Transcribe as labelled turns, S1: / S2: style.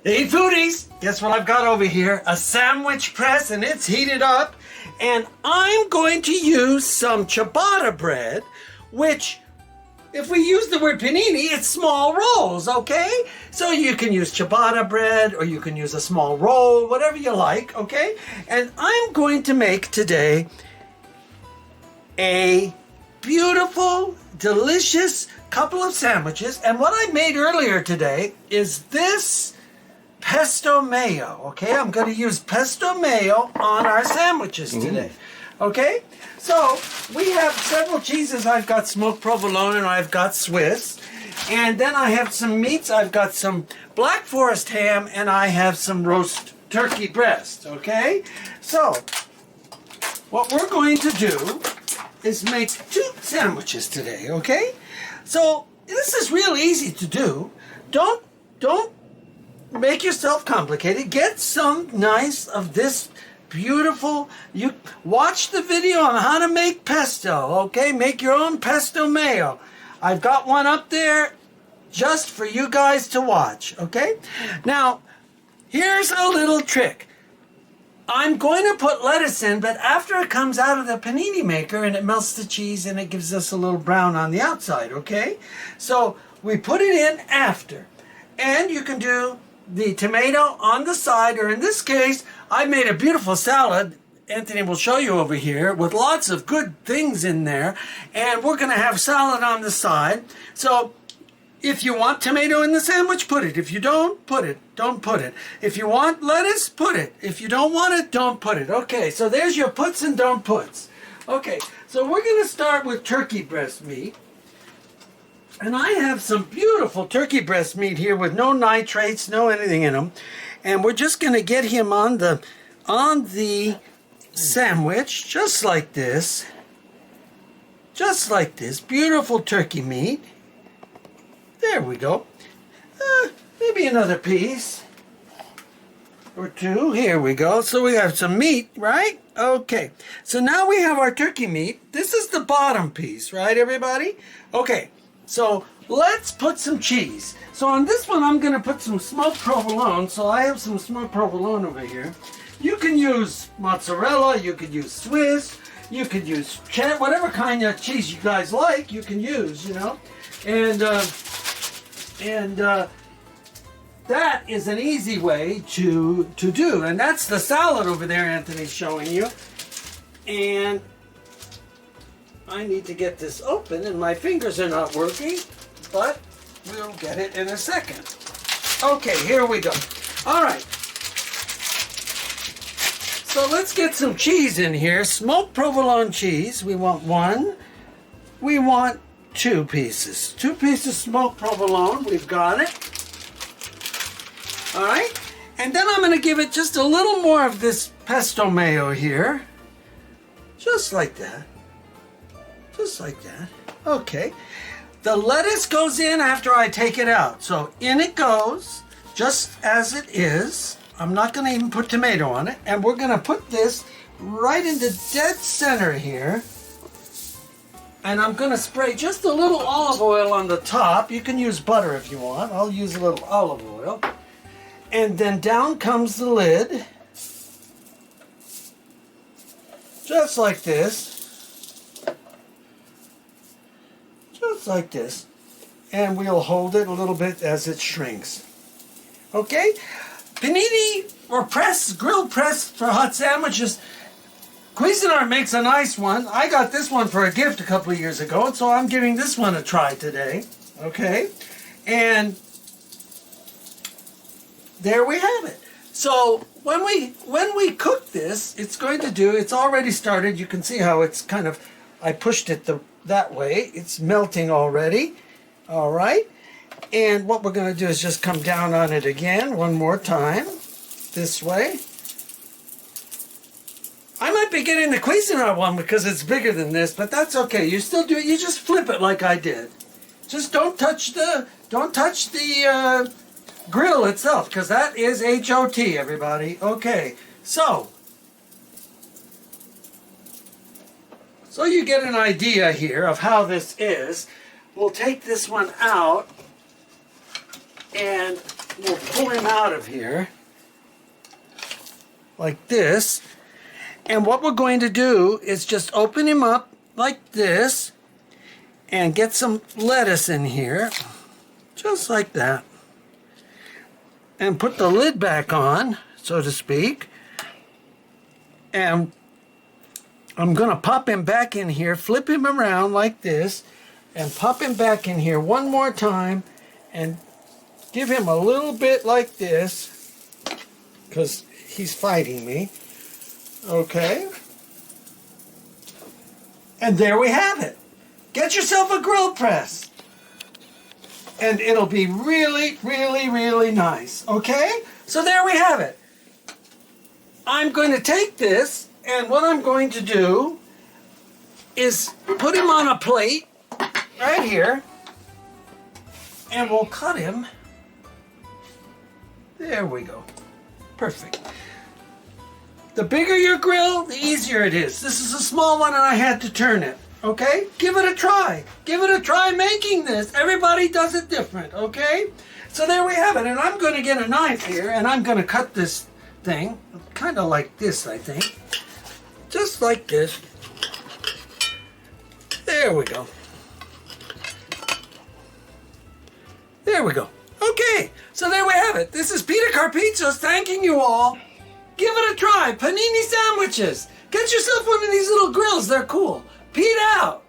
S1: Hey foodies, guess what I've got over here? A sandwich press, and it's heated up. And I'm going to use some ciabatta bread, which, if we use the word panini, it's small rolls, okay? So you can use ciabatta bread, or you can use a small roll, whatever you like, okay? And I'm going to make today a beautiful, delicious couple of sandwiches. And what I made earlier today is this pesto mayo, okay? I'm going to use pesto mayo on our sandwiches today, okay? So we have several cheeses. I've got smoked provolone and I've got Swiss. And then I have some meats. I've got some Black Forest ham and I have some roast turkey breast, okay? So what we're going to do is make 2 sandwiches today, okay? So this is real easy to do. Don't make yourself complicated. Get some nice of this beautiful, you watch the video on how to make pesto, okay? Make your own pesto mayo. I've got one up there just for you guys to watch, okay? Now, here's a little trick. I'm going to put lettuce in, but after it comes out of the panini maker and it melts the cheese and it gives us a little brown on the outside, okay? So we put it in after. And you can do the tomato on the side, or in this case, I made a beautiful salad. Anthony will show you over here with lots of good things in there. And we're going to have salad on the side. So if you want tomato in the sandwich, put it. If you don't, put it. Don't put it. If you want lettuce, put it. If you don't want it, don't put it. Okay, so there's your puts and don't puts. Okay, so we're going to start with turkey breast meat. And I have some beautiful turkey breast meat here with no nitrates, no anything in them. And we're just going to get him on the sandwich, just like this. Just like this. Beautiful turkey meat. There we go. Maybe another piece or 2. Here we go. So we have some meat, right? Okay. So now we have our turkey meat. This is the bottom piece, right, everybody? Okay. So let's put some cheese. So on this one, I'm going to put some smoked provolone. So I have some smoked provolone over here. You can use mozzarella. You could use Swiss. You could use cheddar. Whatever kind of cheese you guys like, you can use, you know. And that is an easy way to do. And that's the salad over there Anthony's showing you. And I need to get this open, and my fingers are not working, but we'll get it in a second. Okay, here we go. All right. So let's get some cheese in here. Smoked provolone cheese. We want 1. We want 2 pieces. 2 pieces smoked provolone. We've got it. All right. And then I'm going to give it just a little more of this pesto mayo here. Just like that. Just like that. Okay. The lettuce goes in after I take it out. So in it goes, just as it is. I'm not going to even put tomato on it. And we're going to put this right in the dead center here. And I'm going to spray just a little olive oil on the top. You can use butter if you want. I'll use a little olive oil. And then down comes the lid. Just like this. Just like this. And we'll hold it a little bit as it shrinks. Okay? Panini or press, grill press for hot sandwiches. Cuisinart makes a nice one. I got this one for a gift a couple of years ago, and so I'm giving this one a try today. Okay? And there we have it. So when we cook this, it's already started. You can see how it's kind of, I pushed it that way. It's melting already. All right. And what we're going to do is just come down on it again one more time. This way. I might be getting the Cuisinart one because it's bigger than this, but that's okay. You still do it. You just flip it like I did. Just don't touch the grill itself, because that is HOT, everybody. Okay, so you get an idea here of how this is. We'll take this one out and we'll pull him out of here like this. And what we're going to do is just open him up like this and get some lettuce in here, just like that. And put the lid back on, so to speak. And I'm going to pop him back in here, flip him around like this, and pop him back in here one more time, and give him a little bit like this, because he's fighting me. Okay. And there we have it. Get yourself a grill press. And it'll be really, really, really nice. Okay? So there we have it. I'm going to take this, and what I'm going to do is put him on a plate right here, and we'll cut him. There we go. Perfect. The bigger your grill, the easier it is. This is a small one, and I had to turn it. Okay? Give it a try. Give it a try making this. Everybody does it different, okay? So there we have it. And I'm going to get a knife here, and I'm going to cut this thing kind of like this, I think. Just like this. There we go. There we go. Okay, so there we have it. This is Peter Carpizzos thanking you all. Give it a try. Panini Sandwiches. Get yourself one of these little grills. They're cool. Pete out.